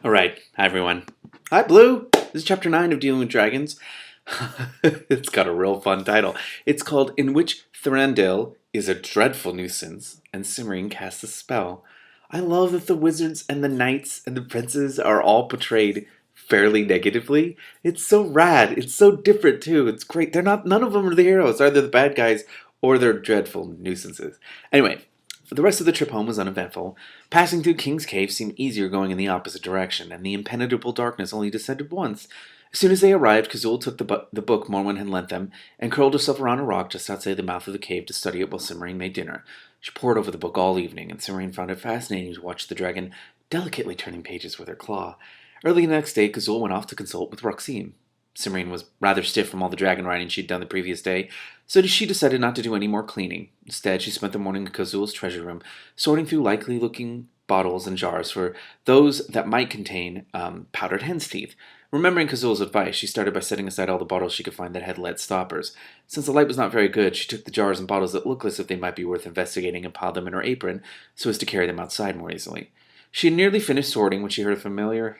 Alright, hi everyone. Hi Blue! This is chapter 9 of Dealing with Dragons. It's got a real fun title. It's called In Which Thranduil is a Dreadful Nuisance and Cimmerian Casts a Spell. I love that the wizards and the knights and the princes are all portrayed fairly negatively. It's so rad. It's so different too. It's great. None of them are the heroes. They're either the bad guys or they're dreadful nuisances. Anyway, the rest of the trip home was uneventful. Passing through King's Cave seemed easier going in the opposite direction, and the impenetrable darkness only descended once. As soon as they arrived, Kazul took the book Morwen had lent them and curled herself around a rock just outside the mouth of the cave to study it while Cimmerian made dinner. She pored over the book all evening, and Cimmerian found it fascinating to watch the dragon delicately turning pages with her claw. Early the next day, Kazul went off to consult with Roxine. Cimmerian was rather stiff from all the dragon riding she'd done the previous day, so she decided not to do any more cleaning. Instead, she spent the morning in Kazul's treasure room, sorting through likely-looking bottles and jars for those that might contain powdered hen's teeth. Remembering Kazul's advice, she started by setting aside all the bottles she could find that had lead stoppers. Since the light was not very good, she took the jars and bottles that looked as if they might be worth investigating and piled them in her apron so as to carry them outside more easily. She had nearly finished sorting when she heard a familiar...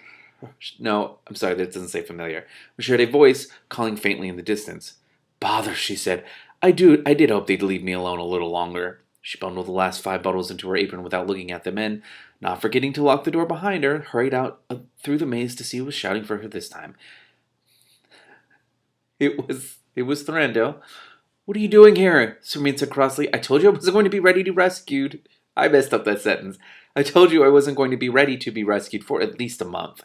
No, I'm sorry, that doesn't say familiar. When she heard a voice calling faintly in the distance. Bother, she said. I did hope they'd leave me alone a little longer. She bundled the last 5 bottles into her apron without looking at them and, not forgetting to lock the door behind her, hurried out through the maze to see who was shouting for her this time. It was Thranduil. What are you doing here? Cimmerian said crossly. I told you I wasn't going to be ready to be rescued. I messed up that sentence. I told you I wasn't going to be ready to be rescued for at least a month.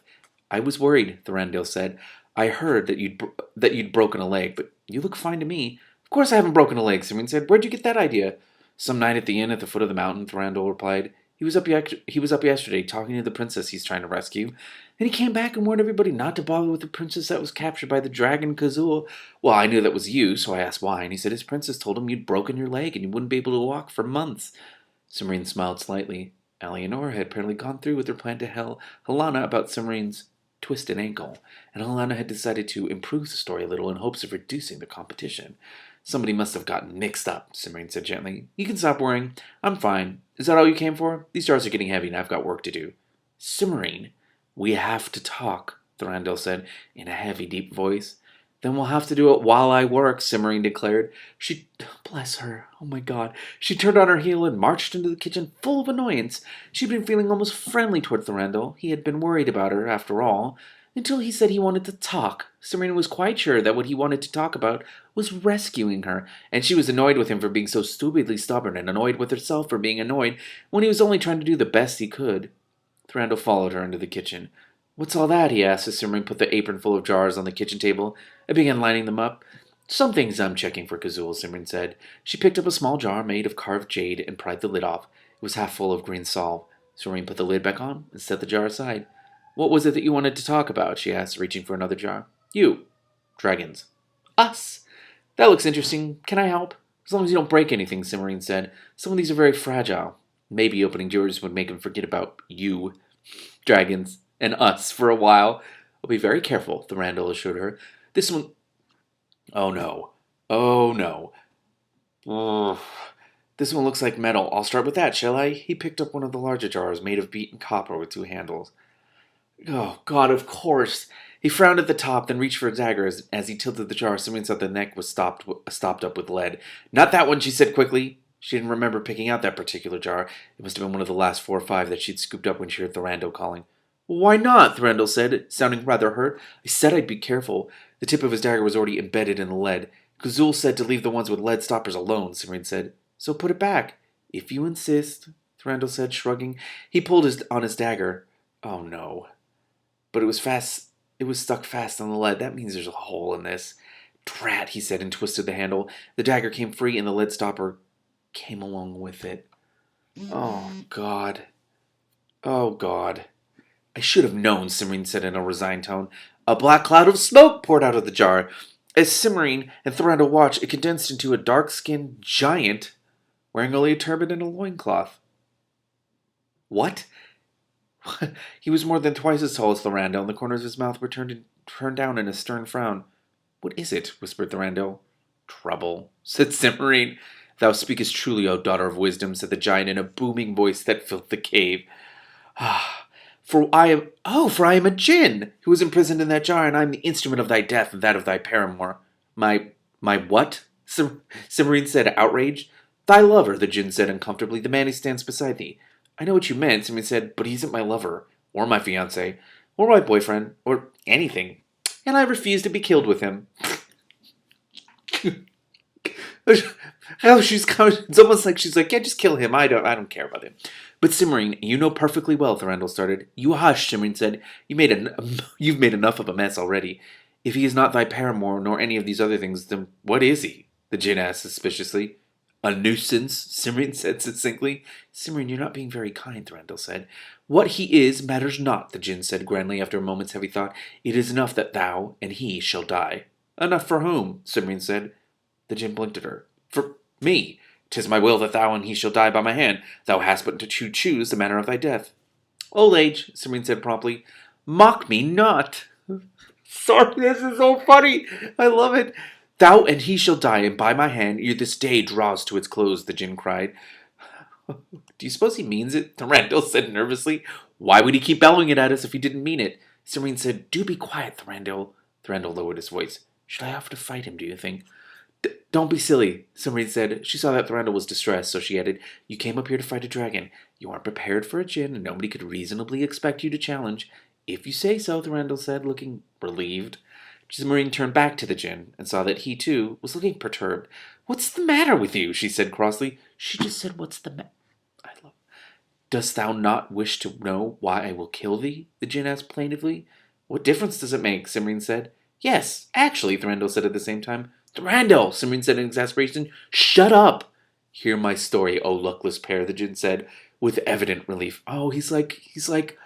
I was worried, Thranduil said. I heard that you'd broken a leg, but you look fine to me. Of course I haven't broken a leg, Cimmerian said. Where'd you get that idea? Some night at the inn at the foot of the mountain, Thranduil replied. He was up yesterday talking to the princess he's trying to rescue. Then he came back and warned everybody not to bother with the princess that was captured by the dragon Kazul. Well, I knew that was you, so I asked why, and he said his princess told him you'd broken your leg and you wouldn't be able to walk for months. Cimmerian smiled slightly. Eleanor had apparently gone through with her plan to tell Helena about Cimmerian's twisted ankle, and Helena had decided to improve the story a little in hopes of reducing the competition. Somebody must have gotten mixed up, Cimmerian said gently. You can stop worrying. I'm fine. Is that all you came for? These jars are getting heavy and I've got work to do. Cimmerian, we have to talk, Thranduil said in a heavy, deep voice. Then we'll have to do it while I work, Cimmerian declared. Bless her, oh my God. She turned on her heel and marched into the kitchen full of annoyance. She'd been feeling almost friendly toward Thranduil. He had been worried about her, after all. Until he said he wanted to talk. Cimmerian was quite sure that what he wanted to talk about was rescuing her, and she was annoyed with him for being so stupidly stubborn and annoyed with herself for being annoyed when he was only trying to do the best he could. Thranduil followed her into the kitchen. What's all that? He asked as Cimmerian put the apron full of jars on the kitchen table and began lining them up. Some things I'm checking for Kazul, Cimmerian said. She picked up a small jar made of carved jade and pried the lid off. It was half full of green salve. Cimmerian put the lid back on and set the jar aside. What was it that you wanted to talk about? She asked, reaching for another jar. You. Dragons. Us. That looks interesting. Can I help? As long as you don't break anything, Cimmerian said. Some of these are very fragile. Maybe opening doors would make him forget about you, dragons, and us for a while. I'll be very careful, Thranduil assured her. This one... Oh no. Oh no. Ugh. This one looks like metal. I'll start with that, shall I? He picked up one of the larger jars made of beaten copper with 2 handles. Oh, God, of course. He frowned at the top, then reached for a dagger. As he tilted the jar, Cimmerian saw the neck was stopped up with lead. Not that one, she said quickly. She didn't remember picking out that particular jar. It must have been one of the last 4 or 5 that she'd scooped up when she heard Thranduil calling. Why not? Thranduil said, sounding rather hurt. I said I'd be careful. The tip of his dagger was already embedded in the lead. Kazul said to leave the ones with lead stoppers alone, Cimmerian said. So put it back. If you insist, Thranduil said, shrugging. He pulled on his dagger. Oh, no. But it was fast. It was stuck fast on the lead. That means there's a hole in this. Drat, he said, and twisted the handle. The dagger came free, and the lead stopper came along with it. Oh, God. Oh, God. I should have known, Cimmerian said in a resigned tone. A black cloud of smoke poured out of the jar. As Cimmerian and Thranduil watched, it condensed into a dark-skinned giant wearing only a turban and a loincloth. What? He was more than twice as tall as Thranduil, and the corners of his mouth were turned down in a stern frown. What is it? Whispered Thranduil. Trouble, said Cimmerian. Thou speakest truly, O daughter of wisdom, said the giant in a booming voice that filled the cave. For I am a djinn, who is imprisoned in that jar, and I am the instrument of thy death and that of thy paramour. My what? Simrine said, outraged. Thy lover, the djinn said uncomfortably, the man who stands beside thee. I know what you meant, Simrine said, but he isn't my lover, or my fiancé, or my boyfriend, or anything. And I refuse to be killed with him. Oh, it's almost like she's like, yeah, just kill him. I don't care about him. But Simrine, you know perfectly well, Thranduil started. You hush, Simrine said. You've made enough of a mess already. If he is not thy paramour, nor any of these other things, then what is he? The djinn asked suspiciously. A nuisance, Simrine said succinctly. Simrine, you're not being very kind, Thranduil said. What he is matters not, the djinn said grandly after a moment's heavy thought. It is enough that thou and he shall die. Enough for whom? Simrine said. The djinn blinked at her. For me. 'Tis my will that thou and he shall die by my hand. Thou hast but to choose the manner of thy death. Old age, Simrine said promptly. Mock me not. Sorry, this is so funny. I love it. Thou and he shall die, and by my hand, ere this day draws to its close, the djinn cried. Do you suppose he means it? Thranduil said nervously. Why would he keep bellowing it at us if he didn't mean it? Simrine said, Do be quiet, Thranduil. Thranduil lowered his voice. Should I have to fight him, do you think? Don't be silly, Simrine said. She saw that Thranduil was distressed, so she added, You came up here to fight a dragon. You aren't prepared for a djinn, and nobody could reasonably expect you to challenge. If you say so, Thranduil said, looking relieved. Simrine turned back to the djinn, and saw that he, too, was looking perturbed. What's the matter with you? She said crossly. She just said, What's the matter? Dost thou not wish to know why I will kill thee? The djinn asked plaintively. What difference does it make? Simrine said. Yes, actually, Thranduil said at the same time. Thranduil, Simrine said in exasperation. Shut up! Hear my story, O luckless pair, the djinn said, with evident relief. Oh, he's like,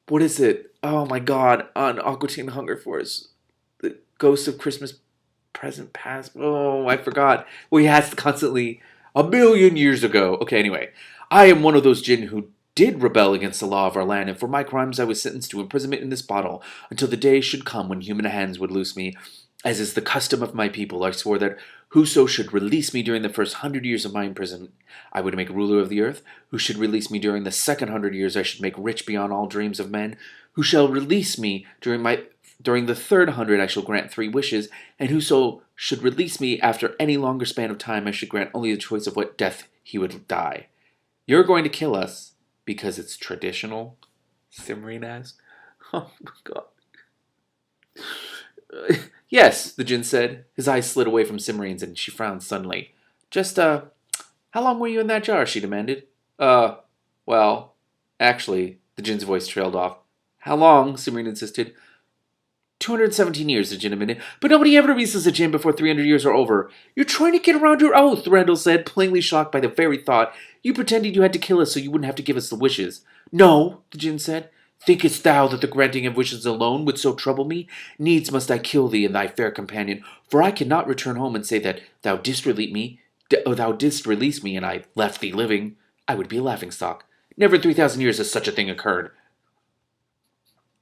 what is it? Oh my god, on Aqua Teen Hunger Force. The Ghost of Christmas Present Past. Oh, I forgot. Well, he has constantly, 1,000,000 years ago. Okay, anyway. I am one of those djinn who did rebel against the law of our land, and for my crimes I was sentenced to imprisonment in this bottle until the day should come when human hands would loose me. As is the custom of my people, I swore that whoso should release me during the first 100 years of my imprisonment, I would make ruler of the earth. Who should release me during the second 100 years, I should make rich beyond all dreams of men. Who shall release me during the third 100, I shall grant 3 wishes, and whoso should release me after any longer span of time, I should grant only the choice of what death he would die. You're going to kill us because it's traditional? Simrine asked. Oh my god. Yes, the djinn said. His eyes slid away from Simrine's and she frowned suddenly. Just, how long were you in that jar? She demanded. Well, actually, the djinn's voice trailed off. How long? Simrine insisted. 217 years, the djinn admitted. But nobody ever releases a djinn before 300 years are over. You're trying to get around your oath, Thranduil said, plainly shocked by the very thought. You pretended you had to kill us so you wouldn't have to give us the wishes. No, the djinn said. Thinkest thou that the granting of wishes alone would so trouble me? Needs must I kill thee and thy fair companion, for I cannot return home and say that thou didst release me, and I left thee living. I would be a laughingstock. Never in 3,000 years has such a thing occurred.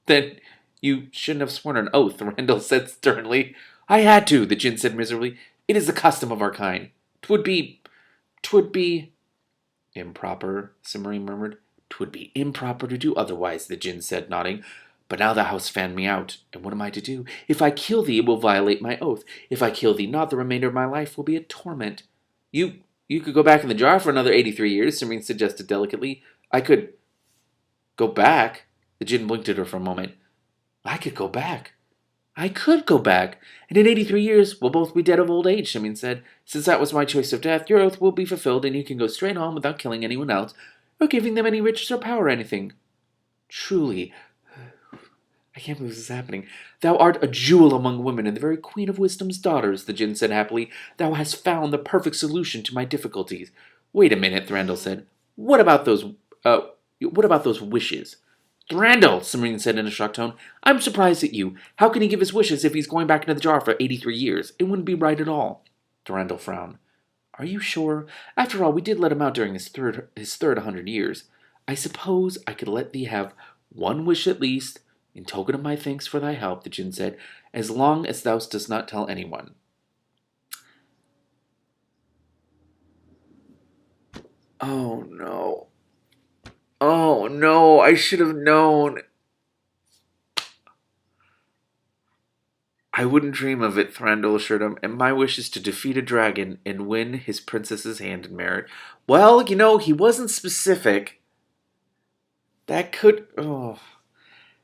Then you shouldn't have sworn an oath, Thranduil said sternly. I had to, the djinn said miserably. It is the custom of our kind. 'Twould be... Improper, Simrine murmured. 'Twould be improper to do otherwise, the djinn said, nodding. But now thou hast fanned me out, and what am I to do? If I kill thee, it will violate my oath. If I kill thee not, the remainder of my life will be a torment. You could go back in the jar for another 83 years, Simrine suggested delicately. I could... Go back? The djinn blinked at her for a moment. I could go back. I could go back. And in 83 years, we'll both be dead of old age, Simrine said. Since that was my choice of death, your oath will be fulfilled, and you can go straight home without killing anyone else, or giving them any riches or power or anything. Truly, I can't believe this is happening. Thou art a jewel among women, and the very queen of wisdom's daughters, the djinn said happily. Thou hast found the perfect solution to my difficulties. Wait a minute, Thranduil said. What about those wishes? Thranduil, Simrine said in a shocked tone. I'm surprised at you. How can he give his wishes if he's going back into the jar for 83 years? It wouldn't be right at all. Thranduil frowned. Are you sure? After all, we did let him out during his third 100 years. I suppose I could let thee have one wish at least, in token of my thanks for thy help, the djinn said, as long as thou dost not tell anyone. Oh, no. Oh, no, I should have known. I wouldn't dream of it, Thranduil assured him, and my wish is to defeat a dragon and win his princess's hand in marriage. Well, he wasn't specific. That could... Oh.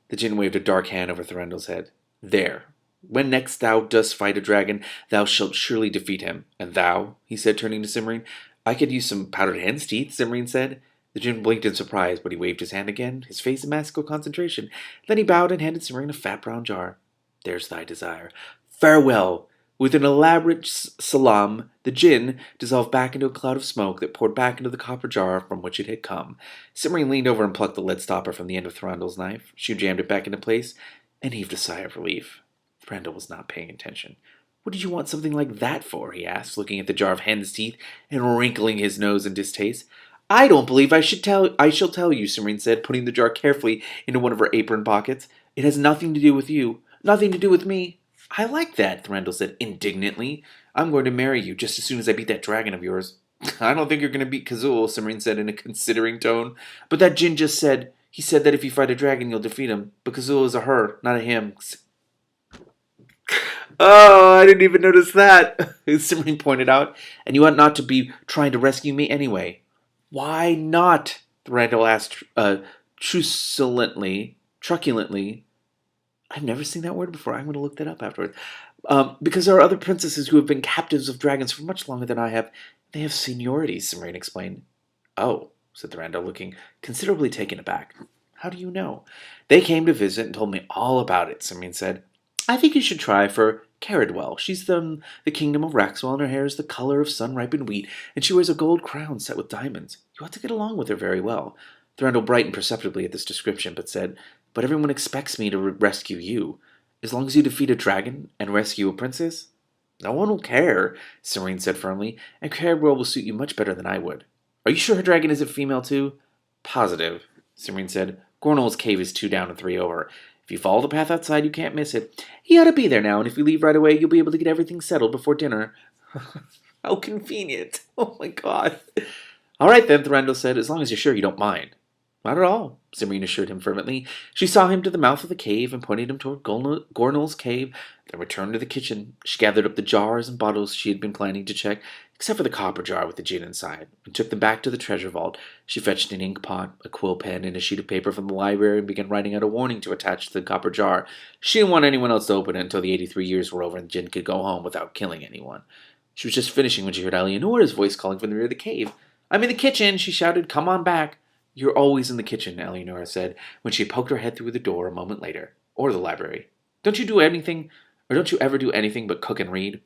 The Jinn waved a dark hand over Thranduil's head. There. When next thou dost fight a dragon, thou shalt surely defeat him. And thou, he said, turning to Cimmerine. I could use some powdered hen's teeth, Cimmerine said. The Jinn blinked in surprise, but he waved his hand again, his face a mask of concentration. Then he bowed and handed Cimmerine a fat brown jar. There's thy desire. Farewell! With an elaborate salaam, the Jinn dissolved back into a cloud of smoke that poured back into the copper jar from which it had come. Cimmerine leaned over and plucked the lead stopper from the end of Thranduil's knife. She jammed it back into place and heaved a sigh of relief. Thranduil was not paying attention. What did you want something like that for? He asked, looking at the jar of hen's teeth and wrinkling his nose in distaste. I don't believe I shall tell you, Cimmerine said, putting the jar carefully into one of her apron pockets. It has nothing to do with you. Nothing to do with me. I like that, Thranduil said indignantly. I'm going to marry you just as soon as I beat that dragon of yours. I don't think you're going to beat Kazul, Cimmerine said in a considering tone. But that Jinn just said, he said that if you fight a dragon, you'll defeat him. But Kazul is a her, not a him. Oh, I didn't even notice that, Cimmerine pointed out. And you ought not to be trying to rescue me anyway. Why not? Thranduil asked truculently. I've never seen that word before. I'm going to look that up afterwards. Because there are other princesses who have been captives of dragons for much longer than I have. They have seniority, Cimmerine explained. Oh, said Thranduil, looking considerably taken aback. How do you know? They came to visit and told me all about it, Cimmerine said. I think you should try for Caradwell. She's from the kingdom of Raxwell, and her hair is the color of sun-ripened wheat, and she wears a gold crown set with diamonds. You ought to get along with her very well. Thranduil brightened perceptibly at this description, but said, But everyone expects me to rescue you. As long as you defeat a dragon and rescue a princess? No one will care, Cimmerine said firmly, and Caradwell will suit you much better than I would. Are you sure her dragon isn't female too? Positive, Cimmerine said. Gornal's cave is 2 down and 3 over. If you follow the path outside, you can't miss it. He ought to be there now, and if we leave right away, you'll be able to get everything settled before dinner. How convenient. Oh my god. All right then, Thranduil said, as long as you're sure you don't mind. Not at all, Cimmerine assured him fervently. She saw him to the mouth of the cave and pointed him toward Gornal's cave, then returned to the kitchen. She gathered up the jars and bottles she had been planning to check, except for the copper jar with the gin inside, and took them back to the treasure vault. She fetched an ink pot, a quill pen, and a sheet of paper from the library and began writing out a warning to attach to the copper jar. She didn't want anyone else to open it until the 83 years were over and the Jinn could go home without killing anyone. She was just finishing when she heard Eleonora's voice calling from the rear of the cave. I'm in the kitchen, she shouted. Come on back. You're always in the kitchen, Eleonora said, when she poked her head through the door a moment later. Or the library. Don't you ever do anything but cook and read?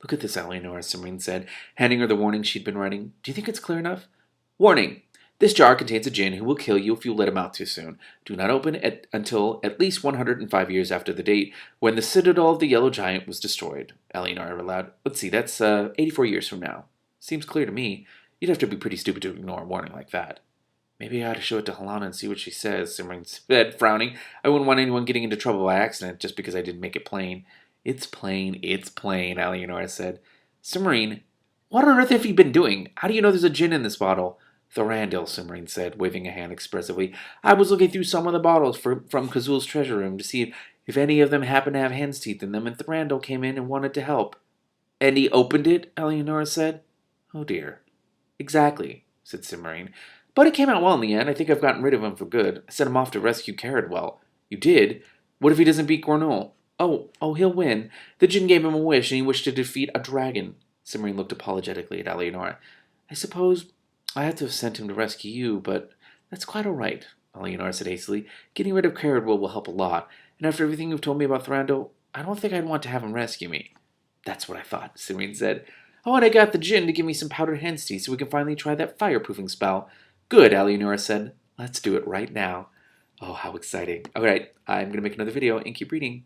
Look at this, Eleonora, Cimmerine said, handing her the warning she'd been writing. Do you think it's clear enough? Warning. This jar contains a Jinn who will kill you if you let him out too soon. Do not open it until at least 105 years after the date when the citadel of the Yellow Giant was destroyed. Eleonora read aloud. Let's see, that's 84 years from now. Seems clear to me. You'd have to be pretty stupid to ignore a warning like that. Maybe I ought to show it to Helena and see what she says, Cimmerine said, frowning. I wouldn't want anyone getting into trouble by accident just because I didn't make it plain. It's plain, Eleonora said. Cimmerine, what on earth have you been doing? How do you know there's a Jinn in this bottle? Thranduil, Cimmerine said, waving a hand expressively. I was looking through some of the bottles from Kazul's treasure room to see if any of them happened to have hen's teeth in them, and Thranduil came in and wanted to help. And he opened it, Eleonora said. Oh dear. Exactly, said Cimmerine. But it came out well in the end. I think I've gotten rid of him for good. I sent him off to rescue Caradwell. You did? What if he doesn't beat Gornal? Oh, he'll win. The Jinn gave him a wish, and he wished to defeat a dragon. Cimmerine looked apologetically at Eleonora. I suppose I had to have sent him to rescue you, but that's quite all right, Eleonora said hastily. Getting rid of Caradwell will help a lot, and after everything you've told me about Thranduil, I don't think I'd want to have him rescue me. That's what I thought, Cimmerine said. Oh, and I got the Jinn to give me some powdered hen's teeth so we can finally try that fireproofing spell. Good, Eleonora said. Let's do it right now. Oh, how exciting. All right, I'm going to make another video and keep reading.